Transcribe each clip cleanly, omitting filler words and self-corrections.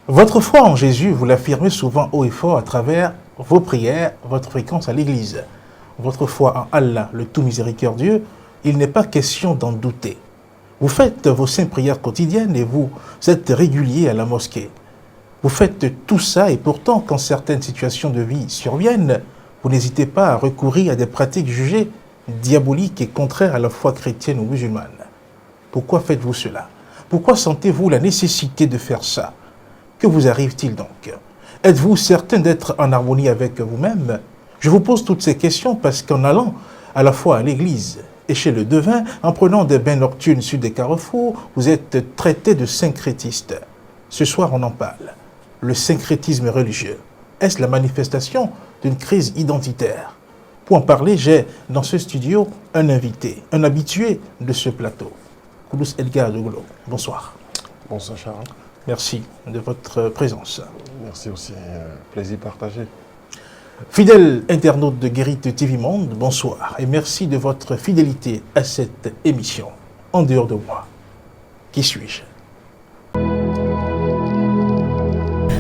Votre foi en Jésus, vous l'affirmez souvent haut et fort à travers vos prières, votre fréquence à l'église. Votre foi en Allah, le tout miséricordieux, il n'est pas question d'en douter. Vous faites vos 5 prières quotidiennes et vous êtes régulier à la mosquée. Vous faites tout ça et pourtant, quand certaines situations de vie surviennent, vous n'hésitez pas à recourir à des pratiques jugées diaboliques et contraires à la foi chrétienne ou musulmane. Pourquoi faites-vous cela? Pourquoi sentez-vous la nécessité de faire ça? Que vous arrive-t-il donc? Êtes-vous certain d'être en harmonie avec vous-même? Je vous pose toutes ces questions parce qu'en allant à la fois à l'église et chez le devin, en prenant des bains nocturnes sur des carrefours, vous êtes traité de syncrétiste. Ce soir, on en parle. Le syncrétisme religieux. Est-ce la manifestation d'une crise identitaire? Pour en parler, j'ai dans ce studio un invité, un habitué de ce plateau. Koulouss Edgar Doglo. Bonsoir. Bonsoir Charles. Merci de votre présence. Merci aussi, plaisir partagé. Fidèle internaute de Guérite TV Monde, bonsoir et merci de votre fidélité à cette émission. En dehors de moi, qui suis-je?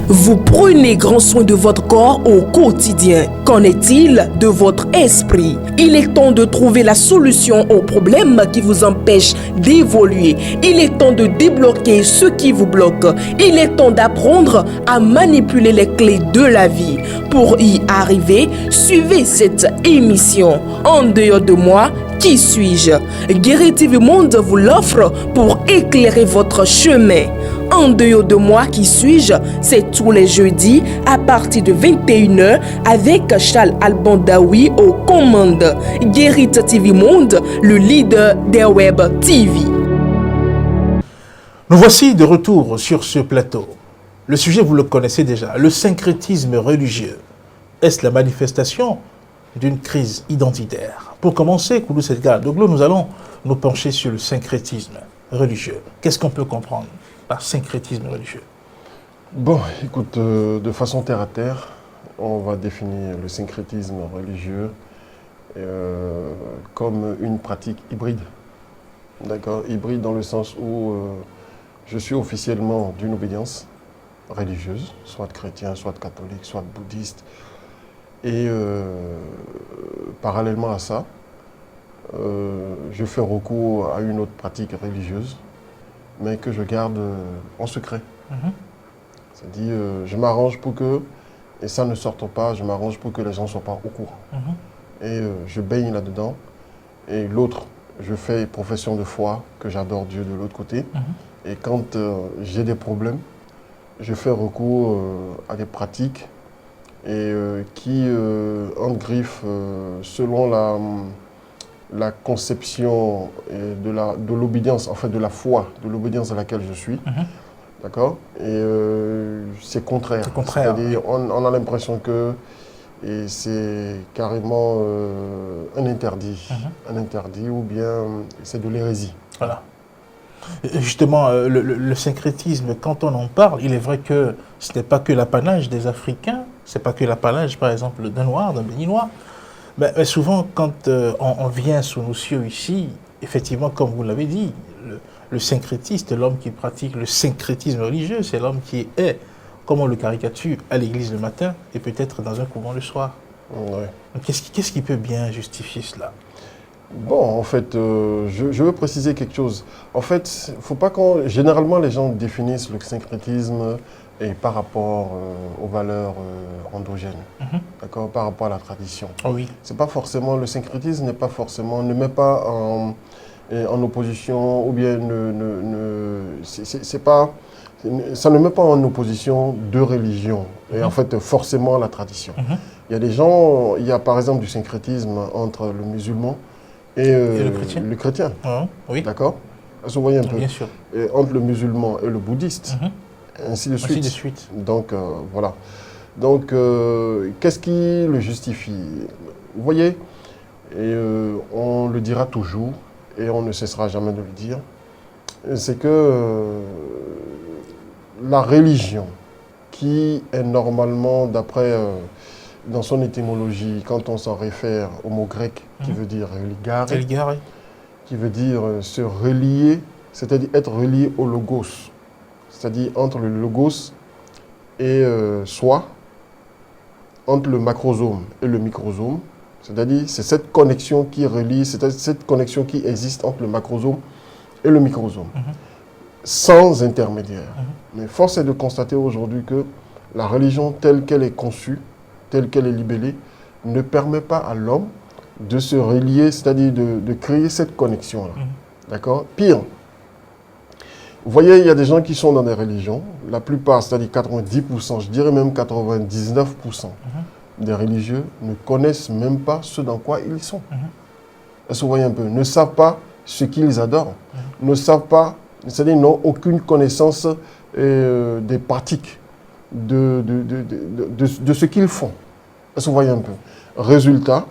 Vous prenez grand soin de votre corps au quotidien. Qu'en est-il de votre esprit? Il est temps de trouver la solution aux problèmes qui vous empêchent d'évoluer. Il est temps de débloquer ce qui vous bloque. Il est temps d'apprendre à manipuler les clés de la vie. Pour y arriver, suivez cette émission. En dehors de moi, qui suis-je? Guérite TV Monde vous l'offre pour éclairer votre chemin. En dehors de moi, qui suis-je? C'est tous les jeudis à partir de 21h avec Charles Albandaoui aux commandes. Guérite TV Monde, le leader des web TV. Nous voici de retour sur ce plateau. Le sujet, vous le connaissez déjà, le syncrétisme religieux. Est-ce la manifestation d'une crise identitaire? Pour commencer, Koulouss Edgar Doglo, nous allons nous pencher sur le syncrétisme religieux. Qu'est-ce qu'on peut comprendre par syncrétisme religieux? Bon, écoute, de façon terre à terre, on va définir le syncrétisme religieux comme une pratique hybride. D'accord? Hybride dans le sens où je suis officiellement d'une obédience religieuse, soit chrétien, soit catholique, soit bouddhiste. Et parallèlement à ça, je fais recours à une autre pratique religieuse, mais que je garde en secret. C'est-à-dire, je m'arrange pour que, et ça ne sorte pas, je m'arrange pour que les gens ne soient pas au courant. Et je baigne là-dedans. Et l'autre, je fais profession de foi, que j'adore Dieu de l'autre côté. Et quand j'ai des problèmes, je fais recours à des pratiques et qui engriffent selon la conception de l'obédience, en fait de la foi, de l'obédience à laquelle je suis. D'accord? Et c'est contraire. C'est contraire. C'est-à-dire, on a l'impression que c'est carrément un interdit. Un interdit ou bien c'est de l'hérésie. Voilà. Et justement, le syncrétisme, quand on en parle, il est vrai que ce n'est pas que l'apanage des Africains, ce n'est pas que l'apanage, par exemple, d'un Noir, d'un Béninois. Mais souvent, quand on vient sous nos cieux ici, effectivement, comme vous l'avez dit, le syncrétiste, l'homme qui pratique le syncrétisme religieux, c'est l'homme qui est, comme on le caricature, à l'église le matin et peut-être dans un couvent le soir. Ouais. Qu'est-ce qui peut bien justifier cela? Bon, en fait, je veux préciser quelque chose. En fait, faut pas généralement, les gens définissent le syncrétisme et par rapport aux valeurs endogènes, d'accord, par rapport à la tradition. Oh oui. C'est pas forcément, le syncrétisme n'est pas forcément, ne met pas en opposition, ou bien c'est pas, ça ne met pas en opposition deux religions, et en fait forcément la tradition. Il y a des gens, il y a par exemple du syncrétisme entre le musulman et le chrétien. Oui. D'accord? Vous voyez un peu. Bien sûr. Et entre le musulman et le bouddhiste, ainsi de suite. Ainsi de suite. Donc, voilà. Donc, qu'est-ce qui le justifie? Vous voyez, et on le dira toujours, et on ne cessera jamais de le dire, c'est que la religion qui est normalement, d'après, dans son étymologie, quand on s'en réfère au mot grec qui veut dire ligare, qui veut dire se relier, c'est-à-dire être relié au logos, c'est-à-dire entre le logos et soi, entre le macrosome et le microsome, c'est-à-dire c'est cette connexion qui relie, c'est cette connexion qui existe entre le macrosome et le microsome, sans intermédiaire. Mais force est de constater aujourd'hui que la religion telle qu'elle est conçue, telle qu'elle est libellée, ne permet pas à l'homme de se relier, c'est-à-dire de créer cette connexion-là. D'accord? Pire, vous voyez, il y a des gens qui sont dans des religions, la plupart, c'est-à-dire 90%, je dirais même 99% des religieux ne connaissent même pas ce dans quoi ils sont. Est-ce que vous voyez un peu? Ne savent pas ce qu'ils adorent, ne savent pas, c'est-à-dire n'ont aucune connaissance des pratiques, de ce qu'ils font. Est-ce que vous voyez un peu? Résultat,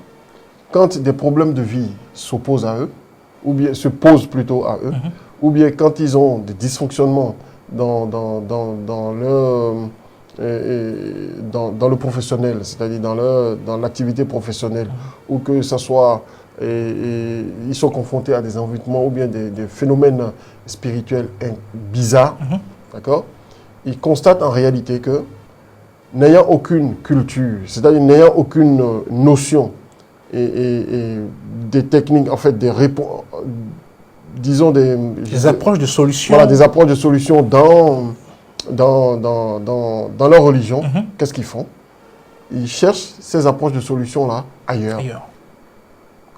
quand des problèmes de vie s'opposent à eux, ou bien se posent plutôt à eux, ou bien quand ils ont des dysfonctionnements dans le professionnel, c'est-à-dire dans l'activité professionnelle, ou que ce soit, ils sont confrontés à des envoûtements ou bien des phénomènes spirituels bizarres, d'accord? Ils constatent en réalité que, n'ayant aucune culture, c'est-à-dire n'ayant aucune notion et des techniques, en fait, disons des approches de solutions. Voilà, des approches de solutions dans leur religion, qu'est-ce qu'ils font? Ils cherchent ces approches de solutions-là ailleurs.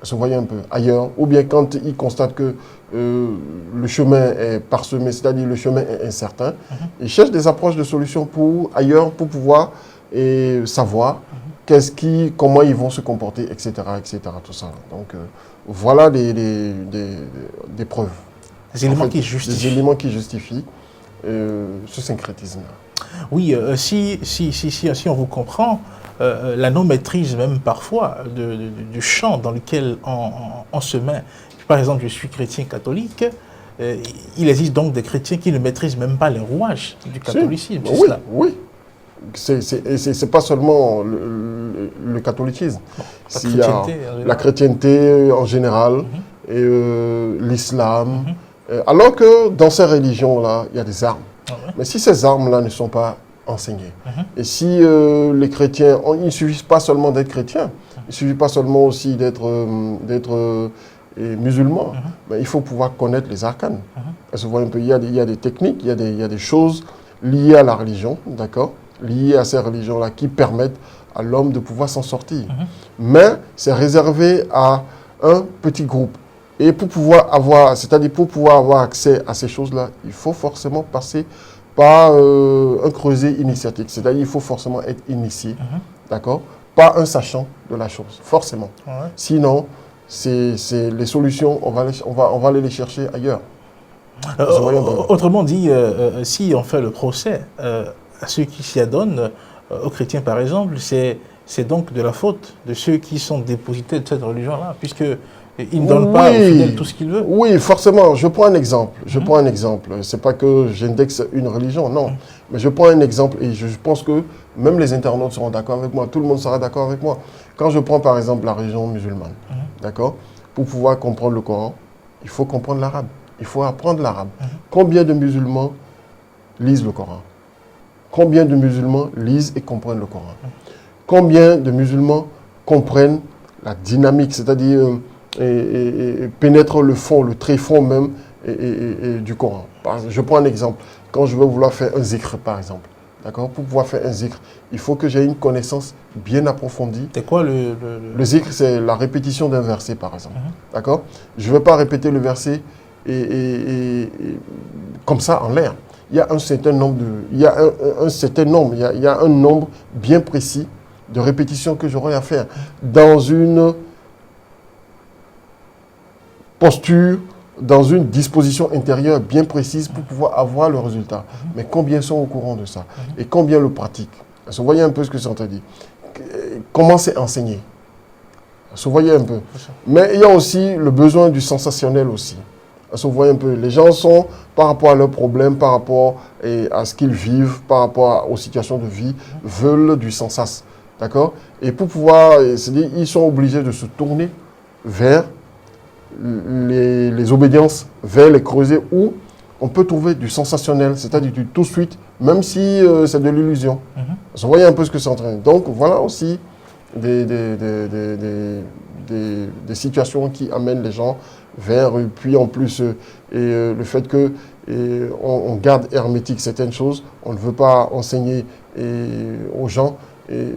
Vous voyez un peu, ailleurs. Ou bien quand ils constatent que le chemin est parsemé, c'est-à-dire le chemin est incertain, ils cherchent des approches de solutions ailleurs pour pouvoir savoir comment ils vont se comporter, etc., etc., tout ça. Donc, voilà des preuves. Des éléments qui justifient. Des éléments qui justifient ce syncrétisme-là. Oui, si on vous comprend, la non-maîtrise même parfois du champ dans lequel on se met. Par exemple, je suis chrétien catholique, il existe donc des chrétiens qui ne maîtrisent même pas les rouages du catholicisme. Oui, oui. C'est pas seulement le catholicisme. Il y a la chrétienté en général, et l'islam. Alors que dans ces religions-là, il y a des armes. Mais si ces armes-là ne sont pas enseignées, et si les chrétiens, il ne suffit pas seulement d'être chrétien, il ne suffit pas seulement aussi d'être musulman, mais il faut pouvoir connaître les arcanes. Parce que vous voyez un peu, il y a des techniques, il y a des choses liées à la religion, d'accord, liées à ces religions-là qui permettent à l'homme de pouvoir s'en sortir. Mais c'est réservé à un petit groupe. Et pour pouvoir avoir accès à ces choses-là, il faut forcément passer par un creuset initiatique. C'est-à-dire il faut forcément être initié, d'accord? Pas un sachant de la chose, forcément. Sinon, les solutions, on va aller les chercher ailleurs. Autrement dit, si on fait le procès à ceux qui s'y adonnent, aux chrétiens par exemple, c'est donc de la faute de ceux qui sont dépositaires de cette religion-là, puisque il ne donne pas aux fidèles tout ce qu'il veut. Oui, forcément. Je prends un exemple. Ce n'est pas que j'indexe une religion, non. Mais je prends un exemple et je pense que même les internautes seront d'accord avec moi. Tout le monde sera d'accord avec moi. Quand je prends par exemple la religion musulmane, d'accord, pour pouvoir comprendre le Coran, il faut comprendre l'arabe. Il faut apprendre l'arabe. Combien de musulmans lisent le Coran? Combien de musulmans lisent et comprennent le Coran? Combien de musulmans comprennent la dynamique, c'est-à-dire et pénètre le fond, le tréfond même du Coran. Je prends un exemple. Quand je veux vouloir faire un zikr, par exemple, d'accord, pour pouvoir faire un zikr, il faut que j'ai une connaissance bien approfondie. C'est quoi le zikr, c'est la répétition d'un verset, par exemple. D'accord? Je ne vais pas répéter le verset comme ça en l'air. Il y a un certain nombre il y a un nombre bien précis de répétitions que j'aurai à faire dans une posture, dans une disposition intérieure bien précise pour pouvoir avoir le résultat. Mais combien sont au courant de ça? Et combien le pratiquent? Vous voyez un peu ce que c'est dit. Comment c'est enseigné? Vous voyez un peu. Mais il y a aussi le besoin du sensationnel aussi. Vous voyez un peu, les gens sont, par rapport à leurs problèmes, par rapport à ce qu'ils vivent, par rapport aux situations de vie, veulent du sans sas. D'accord? Et pour pouvoir, ils sont obligés de se tourner vers les obédiences, vers les creusets où on peut trouver du sensationnel, c'est-à-dire du tout de suite, même si c'est de l'illusion. Vous voyez un peu ce que c'est en train. Donc voilà aussi des situations qui amènent les gens vers, puis en plus, le fait que on garde hermétique certaines choses, on ne veut pas enseigner aux gens des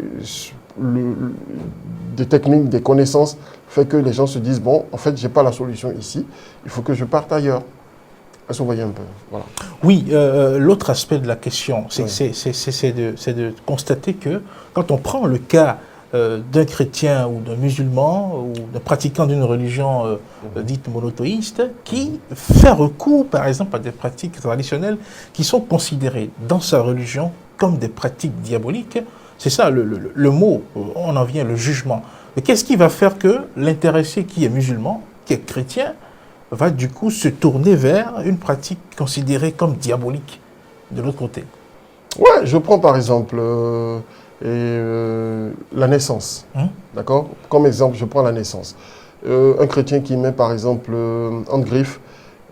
techniques, des connaissances, fait que les gens se disent, bon, en fait, je n'ai pas la solution ici, il faut que je parte ailleurs. Est-ce que vous voyez un peu? Voilà. Oui, l'autre aspect de la question, c'est de constater que quand on prend le cas d'un chrétien ou d'un musulman ou d'un pratiquant d'une religion dite monothéiste qui fait recours, par exemple, à des pratiques traditionnelles qui sont considérées dans sa religion comme des pratiques diaboliques. C'est ça le mot, on en vient, le jugement. Mais qu'est-ce qui va faire que l'intéressé qui est musulman, qui est chrétien, va du coup se tourner vers une pratique considérée comme diabolique de l'autre côté? Ouais, je prends par exemple la naissance. D'accord? Comme exemple, je prends la naissance. Un chrétien qui met par exemple en griffe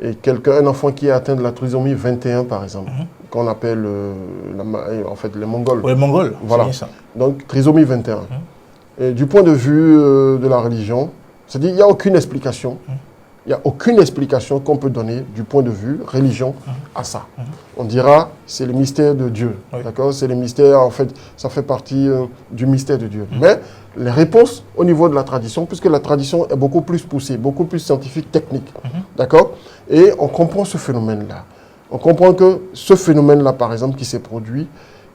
et un enfant qui est atteint de la trisomie 21 par exemple, qu'on appelle en fait les Mongols. Ouais, les Mongols, voilà. c'est bien ça. Donc trisomie 21. Et du point de vue de la religion, c'est-à-dire il n'y a aucune explication. Il n'y a aucune explication qu'on peut donner du point de vue religion à ça. On dira c'est le mystère de Dieu. Oui. D'accord? C'est le mystère, en fait, ça fait partie du mystère de Dieu. Mais les réponses au niveau de la tradition, puisque la tradition est beaucoup plus poussée, beaucoup plus scientifique, technique. D'accord? Et on comprend ce phénomène-là. On comprend que ce phénomène-là, par exemple, qui s'est produit,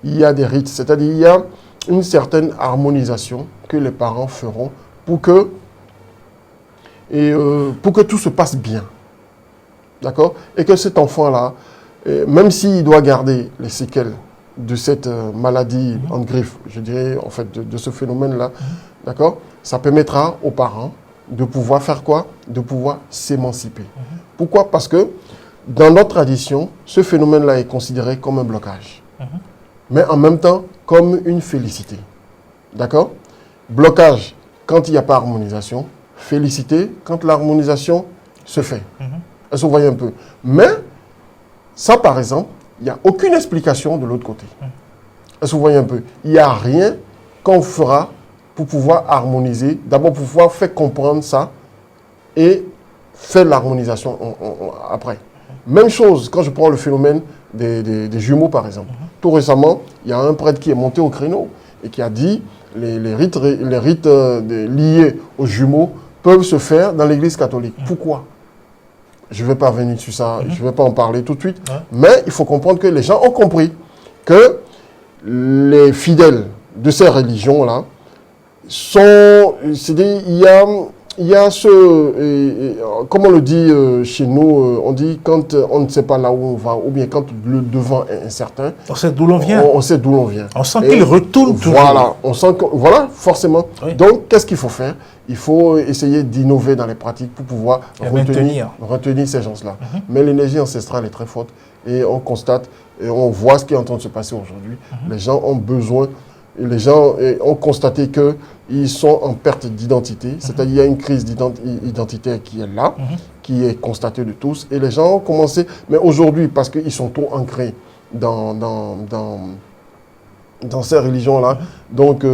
il y a des rites, c'est-à-dire il y a une certaine harmonisation que les parents feront pour que tout se passe bien. D'accord? Et que cet enfant-là, même s'il doit garder les séquelles de cette maladie en griffe, je dirais, en fait, de ce phénomène-là, d'accord? Ça permettra aux parents de pouvoir faire quoi? De pouvoir s'émanciper. Pourquoi? Parce que dans notre tradition, ce phénomène-là est considéré comme un blocage. Mais en même temps, comme une félicité. D'accord? Blocage quand il n'y a pas harmonisation. Félicité quand l'harmonisation se fait. Est-ce que vous voyez un peu? Mais ça, par exemple, il n'y a aucune explication de l'autre côté. Est-ce que vous voyez un peu? Il n'y a rien qu'on fera pour pouvoir harmoniser, d'abord pour pouvoir faire comprendre ça et faire l'harmonisation après. Même chose quand je prends le phénomène des jumeaux, par exemple. Tout récemment, il y a un prêtre qui est monté au créneau et qui a dit les rites liés aux jumeaux peuvent se faire dans l'Église catholique. Pourquoi? Je ne vais pas revenir sur ça, je ne vais pas en parler tout de suite. Mais il faut comprendre que les gens ont compris que les fidèles de ces religions-là sont... Il y a comme on le dit chez nous, on dit quand on ne sait pas là où on va, ou bien quand le devant est incertain. On sait d'où l'on vient. On sait d'où l'on vient. On sent qu'il retourne toujours. Voilà, voilà, forcément. Oui. Donc, qu'est-ce qu'il faut faire? Il faut essayer d'innover dans les pratiques pour pouvoir retenir ces gens-là. Mais l'énergie ancestrale est très forte et on constate, et on voit ce qui est en train de se passer aujourd'hui. Les gens ont besoin... Et les gens ont constaté qu'ils sont en perte d'identité, c'est-à-dire qu'il y a une crise identitaire qui est là, qui est constatée de tous. Et les gens ont commencé, mais aujourd'hui, parce qu'ils sont trop ancrés dans ces religions-là, donc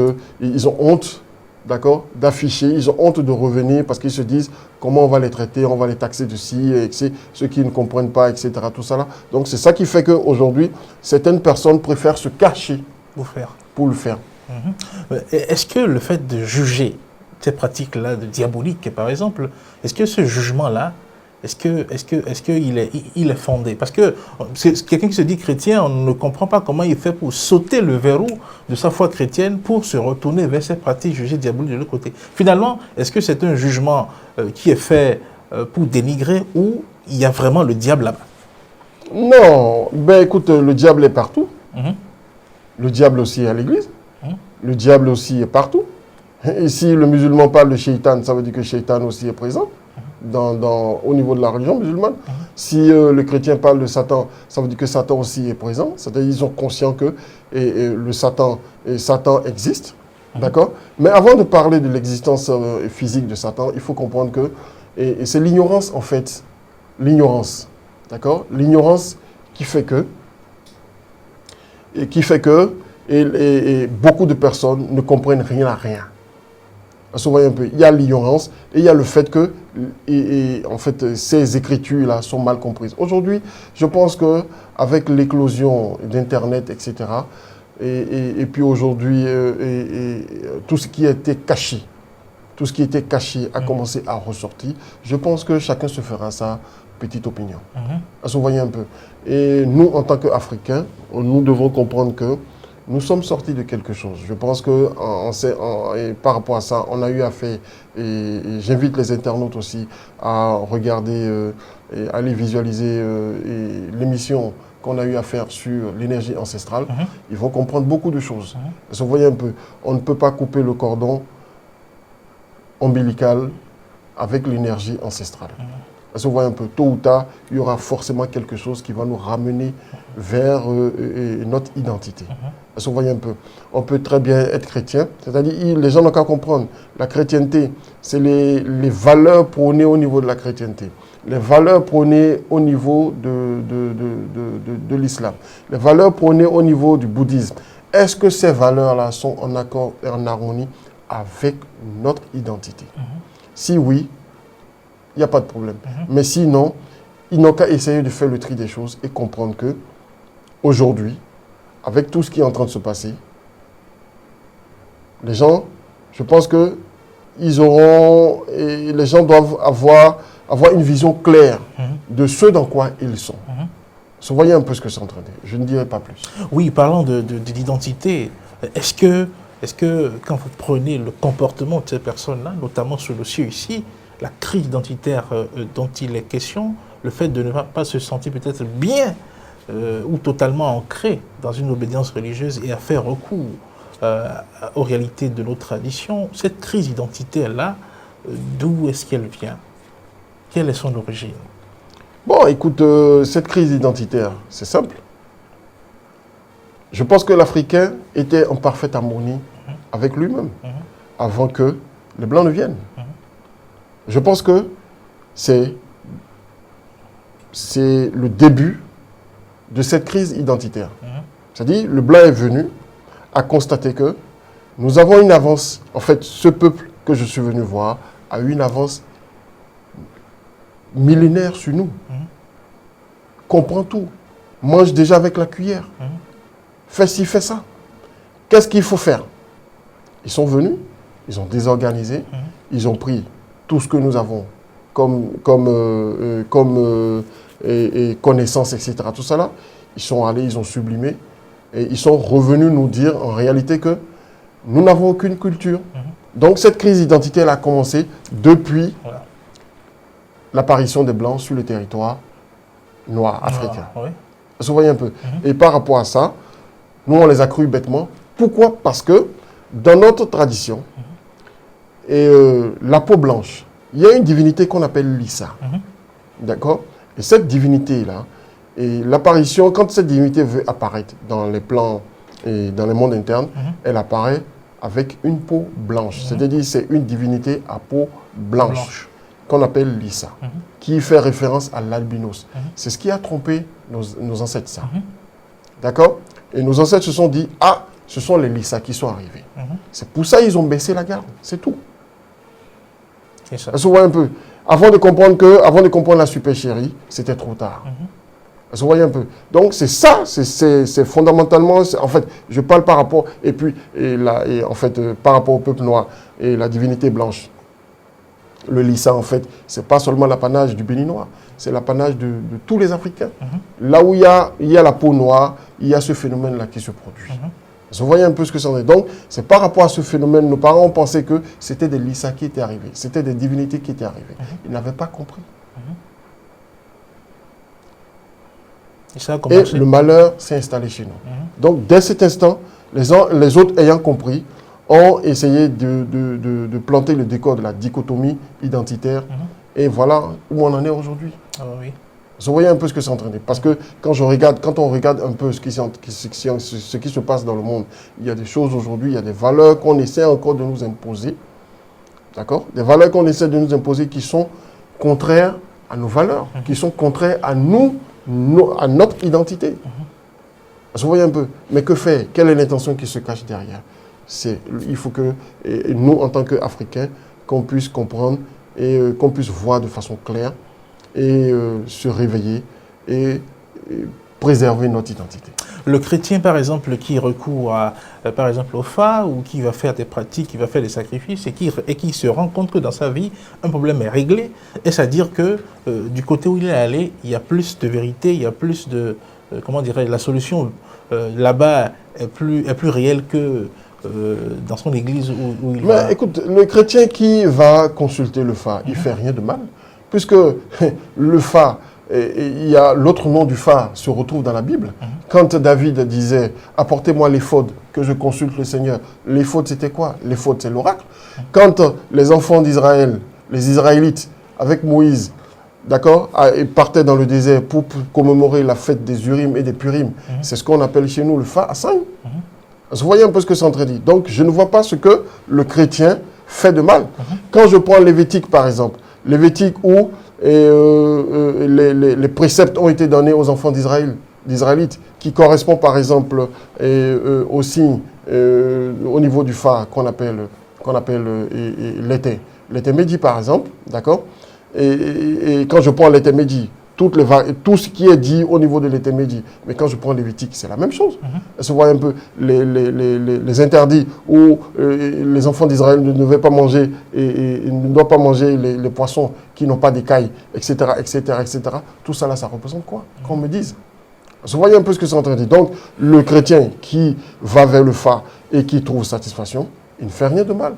ils ont honte, d'accord, d'afficher, ils ont honte de revenir parce qu'ils se disent comment on va les traiter, on va les taxer de ci, et ceux qui ne comprennent pas, etc. Tout ça là. Donc c'est ça qui fait qu'aujourd'hui, certaines personnes préfèrent se cacher pour le faire. Est-ce que le fait de juger ces pratiques-là de diaboliques, par exemple, est-ce que ce jugement-là, est-ce qu'il est fondé? Parce que quelqu'un qui se dit chrétien, on ne comprend pas comment il fait pour sauter le verrou de sa foi chrétienne pour se retourner vers ces pratiques jugées diaboliques de l'autre côté. Finalement, est-ce que c'est un jugement qui est fait pour dénigrer ou il y a vraiment le diable là-bas? Non, ben écoute, le diable est partout. Le diable aussi est à l'église. Le diable aussi est partout. Et si le musulman parle de shaitan, ça veut dire que shaitan aussi est présent. au niveau de la religion musulmane. Si le chrétien parle de Satan, ça veut dire que Satan aussi est présent. C'est-à-dire qu'ils sont conscients que le Satan existe. D'accord? Mais avant de parler de l'existence physique de Satan, il faut comprendre que c'est l'ignorance, en fait. L'ignorance. D'accord? L'ignorance qui fait que beaucoup de personnes ne comprennent rien à rien. Souvent, il y a l'ignorance et il y a le fait que en fait, ces écritures-là sont mal comprises. Aujourd'hui, je pense qu'avec l'éclosion d'Internet, etc., et puis aujourd'hui, tout ce qui était caché, a commencé à ressortir. Je pense que chacun se fera sa petite opinion. Vous voyez un peu. Et nous, en tant qu'Africains, nous devons comprendre que nous sommes sortis de quelque chose. Je pense que par rapport à ça, on a eu à faire, et j'invite les internautes aussi à regarder et aller visualiser l'émission qu'on a eu à faire sur l'énergie ancestrale. Ils vont comprendre beaucoup de choses. Vous voyez un peu, on ne peut pas couper le cordon ombilical avec l'énergie ancestrale. Vous voyez un peu, tôt ou tard, il y aura forcément quelque chose qui va nous ramener vers notre identité. Vous voyez un peu, on peut très bien être chrétien, c'est-à-dire les gens n'ont qu'à comprendre, la chrétienté, c'est les valeurs prônées au niveau de la chrétienté, les valeurs prônées au niveau de l'islam, les valeurs prônées au niveau du bouddhisme. Est-ce que ces valeurs-là sont en accord et en harmonie avec notre identité? Si oui, il n'y a pas de problème. Mais sinon, ils n'ont qu'à essayer de faire le tri des choses et comprendre que aujourd'hui, avec tout ce qui est en train de se passer, les gens, je pense que les gens doivent avoir une vision claire de ce dans quoi ils sont. Vous voyez un peu ce que c'est en train de dire. Je ne dirai pas plus. Oui, parlant de l'identité, est-ce que quand vous prenez le comportement de ces personnes-là, notamment ce dossier ici, la crise identitaire dont il est question, le fait de ne pas se sentir peut-être bien ou totalement ancré dans une obédience religieuse et à faire recours aux réalités de nos traditions, cette crise identitaire-là, d'où est-ce qu'elle vient? Quelle est son origine? Bon, écoute, cette crise identitaire, c'est simple. Je pense que l'Africain était en parfaite harmonie avec lui-même avant que les Blancs ne viennent. Je pense que c'est le début de cette crise identitaire. C'est-à-dire, le Blanc est venu à constater que nous avons une avance. En fait, ce peuple que je suis venu voir a eu une avance millénaire sur nous. Comprend tout. Mange déjà avec la cuillère. Fais ci, fais ça. Qu'est-ce qu'il faut faire? Ils sont venus, ils ont désorganisé, ils ont pris tout ce que nous avons comme connaissances, etc. Tout ça là, ils sont allés, ils ont sublimé et ils sont revenus nous dire en réalité que nous n'avons aucune culture. Donc cette crise identitaire a commencé depuis l'apparition des Blancs sur le territoire noir africain. Vous voyez un peu. Et par rapport à ça, nous on les a crus bêtement. Pourquoi? Parce que dans notre tradition, la peau blanche, il y a une divinité qu'on appelle Lissa. D'accord? Et cette divinité-là, et l'apparition, quand cette divinité veut apparaître dans les plans et dans le monde interne, elle apparaît avec une peau blanche. C'est-à-dire c'est une divinité à peau blanche. Qu'on appelle Lissa, qui fait référence à l'albinos. C'est ce qui a trompé nos ancêtres, ça. D'accord? Et nos ancêtres se sont dit, ah, ce sont les Lissa qui sont arrivés. C'est pour ça qu'ils ont baissé la garde, c'est tout. Ça se voit un peu. Avant de comprendre la supercherie, c'était trop tard. Ça se voit un peu. Donc c'est ça, c'est fondamentalement, en fait, je parle par rapport, par rapport au peuple noir et la divinité blanche. Le Lissa, en fait, ce n'est pas seulement l'apanage du Béninois, c'est l'apanage de tous les Africains. Là où il y a la peau noire, il y a ce phénomène-là qui se produit. Vous voyez un peu ce que c'est. Donc, c'est par rapport à ce phénomène, nos parents ont pensé que c'était des Lissa qui étaient arrivés, c'était des divinités qui étaient arrivées. Ils n'avaient pas compris. Et le malheur s'est installé chez nous. Donc, dès cet instant, les autres ayant compris, ont essayé de planter le décor de la dichotomie identitaire Et voilà où on en est aujourd'hui. Ah oui. Vous voyez un peu ce que c'est en train de dire. Parce que quand on regarde un peu ce qui se passe dans le monde, il y a des choses aujourd'hui, il y a des valeurs qu'on essaie encore de nous imposer. D'accord? Des valeurs qu'on essaie de nous imposer qui sont contraires à nos valeurs, qui sont contraires à nous, à notre identité. Vous voyez un peu. Mais que faire? Quelle est l'intention qui se cache derrière? Il faut que nous, en tant qu'Africains, qu'on puisse comprendre et qu'on puisse voir de façon claire et se réveiller et préserver notre identité. Le chrétien, par exemple, qui recourt par exemple, au Fa ou qui va faire des pratiques, qui va faire des sacrifices et qui se rend compte que dans sa vie, un problème est réglé, est-ce à dire que du côté où il est allé, il y a plus de vérité, il y a plus de, comment dirais-je, la solution là-bas est plus réelle que dans son église où il va... Écoute, le chrétien qui va consulter le Fa, il ne fait rien de mal, puisque le Fa, il y a l'autre nom du Fa se retrouve dans la Bible. Quand David disait « Apportez-moi l'éphod, que je consulte le Seigneur », l'éphod c'était quoi? L'éphod c'est l'oracle. Quand les enfants d'Israël, les Israélites, avec Moïse, d'accord, partaient dans le désert pour commémorer la fête des Urim et des Purim, c'est ce qu'on appelle chez nous le Fa Assan. Vous voyez un peu ce que c'est en train de dire. Donc je ne vois pas ce que le chrétien fait de mal. Quand je prends Lévitique par exemple, Lévitique où les préceptes ont été donnés aux enfants d'Israélites, qui correspond par exemple au signe au niveau du Fa qu'on appelle l'été. L'été médi par exemple, d'accord, et quand je prends l'été médi, tout ce qui est dit au niveau de l'été médi, mais quand je prends Lévitique, c'est la même chose. Se voit un peu les interdits où les enfants d'Israël ne devaient pas manger et ne doivent pas manger les poissons qui n'ont pas d'écailles, etc., etc., etc. Tout ça là, ça représente quoi? Qu'on me dise. Vous voyez un peu ce que c'est en train de dire. Donc, le chrétien qui va vers le Fa et qui trouve satisfaction, il ne fait rien de mal.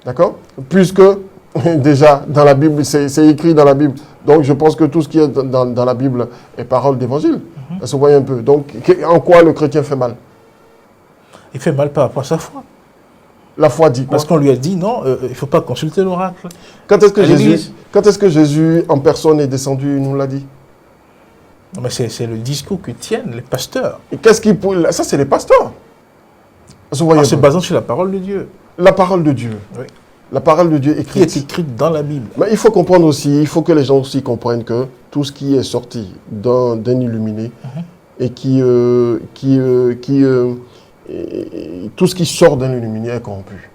D'accord? Puisque, déjà, dans la Bible, c'est écrit dans la Bible. Donc, je pense que tout ce qui est dans la Bible est parole d'évangile. Vous voyez un peu. Donc, en quoi le chrétien fait mal? Il fait mal par rapport à sa foi. La foi dit quoi? Parce qu'on lui a dit, non, il ne faut pas consulter l'oracle. Quand est-ce que Jésus en personne est descendu, il nous l'a dit? Non, mais c'est le discours que tiennent les pasteurs. Et ça, c'est les pasteurs. En se basant sur la parole de Dieu. La parole de Dieu. Oui. La parole de Dieu écrite. Qui est écrite dans la Bible. Mais il faut comprendre aussi, il faut que les gens aussi comprennent que tout ce qui est sorti d'un illuminé et tout ce qui sort d'un illuminé est corrompu.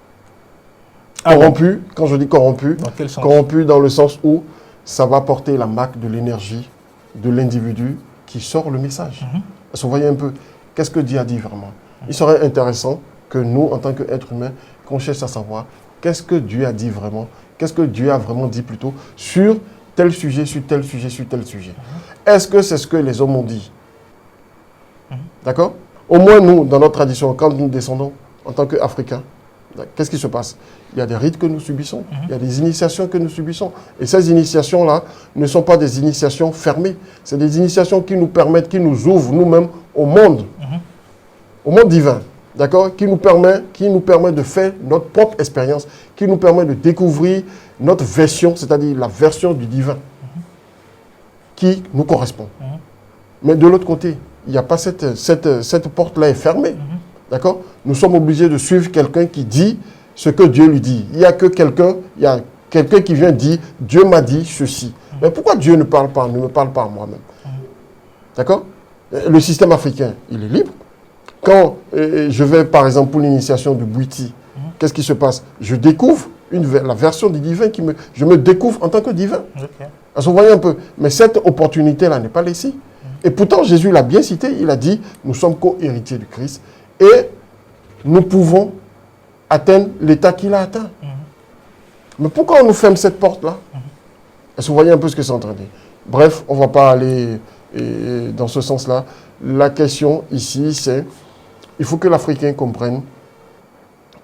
Corrompu, quand je dis corrompu, dans quel sens? Corrompu dans le sens où ça va porter la marque de l'énergie de l'individu qui sort le message. Vous voyez un peu, qu'est-ce que Dieu a dit vraiment? Il serait intéressant que nous, en tant qu'êtres humains, qu'on cherche à savoir qu'est-ce que Dieu a dit vraiment, qu'est-ce que Dieu a vraiment dit plutôt sur tel sujet, sur tel sujet, sur tel sujet. Est-ce que c'est ce que les hommes ont dit? D'accord? Au moins nous, dans notre tradition, quand nous descendons en tant qu'Africains, qu'est-ce qui se passe? Il y a des rites que nous subissons, il y a des initiations que nous subissons. Et ces initiations-là ne sont pas des initiations fermées. C'est des initiations qui nous permettent, qui nous ouvrent nous-mêmes au monde divin. D'accord? Qui nous permet de faire notre propre expérience, qui nous permet de découvrir notre version, c'est-à-dire la version du divin qui nous correspond. Mais de l'autre côté, il n'y a pas cette porte-là est fermée. D'accord? Nous sommes obligés de suivre quelqu'un qui dit ce que Dieu lui dit. Il y a quelqu'un qui vient dire Dieu m'a dit ceci. Mais pourquoi Dieu ne me parle pas à moi-même? D'accord? Le système africain, il est libre. Quand je vais, par exemple, pour l'initiation du Bouiti, qu'est-ce qui se passe? Je découvre la version du divin, je me découvre en tant que divin. Vous voyez un peu. Mais cette opportunité-là n'est pas laissée. Et pourtant, Jésus l'a bien cité, il a dit, nous sommes co-héritiers du Christ et nous pouvons atteindre l'état qu'il a atteint. Mais pourquoi on nous ferme cette porte-là? Est-ce que vous voyez un peu ce que c'est en train de dire? Bref, on ne va pas aller dans ce sens-là. La question ici, c'est il faut que l'Africain comprenne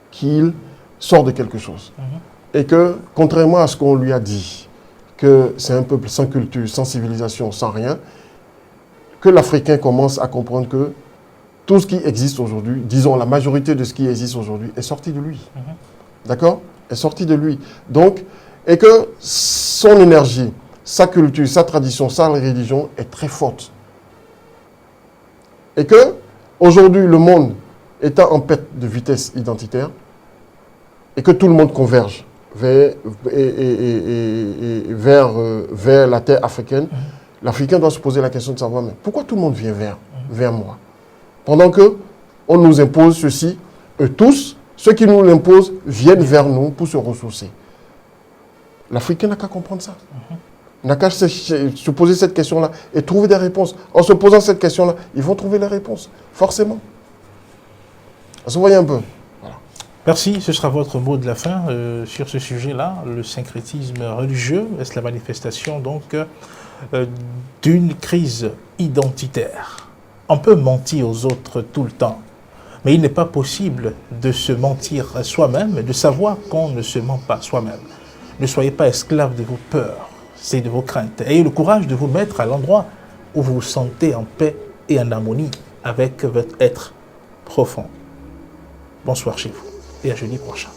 qu'il sort de quelque chose. Et que, contrairement à ce qu'on lui a dit, que c'est un peuple sans culture, sans civilisation, sans rien, que l'Africain commence à comprendre que tout ce qui existe aujourd'hui, disons la majorité de ce qui existe aujourd'hui, est sorti de lui. D'accord? Est sorti de lui. Donc, et que son énergie, sa culture, sa tradition, sa religion est très forte. Et que aujourd'hui, le monde étant en perte de vitesse identitaire, et que tout le monde converge vers la terre africaine, l'Africain doit se poser la question de savoir, mais pourquoi tout le monde vient vers moi? Pendant que on nous impose ceci, eux tous, ceux qui nous l'imposent viennent vers nous pour se ressourcer. L'Africain n'a qu'à comprendre ça. N'a qu'à se poser cette question-là et trouver des réponses. En se posant cette question-là, ils vont trouver les réponses, forcément. Vous voyez un peu. Voilà. Merci, ce sera votre mot de la fin sur ce sujet-là. Le syncrétisme religieux est la manifestation donc d'une crise identitaire. On peut mentir aux autres tout le temps, mais il n'est pas possible de se mentir à soi-même et de savoir qu'on ne se ment pas soi-même. Ne soyez pas esclave de vos peurs, c'est de vos craintes. Ayez le courage de vous mettre à l'endroit où vous vous sentez en paix et en harmonie avec votre être profond. Bonsoir chez vous et à jeudi prochain.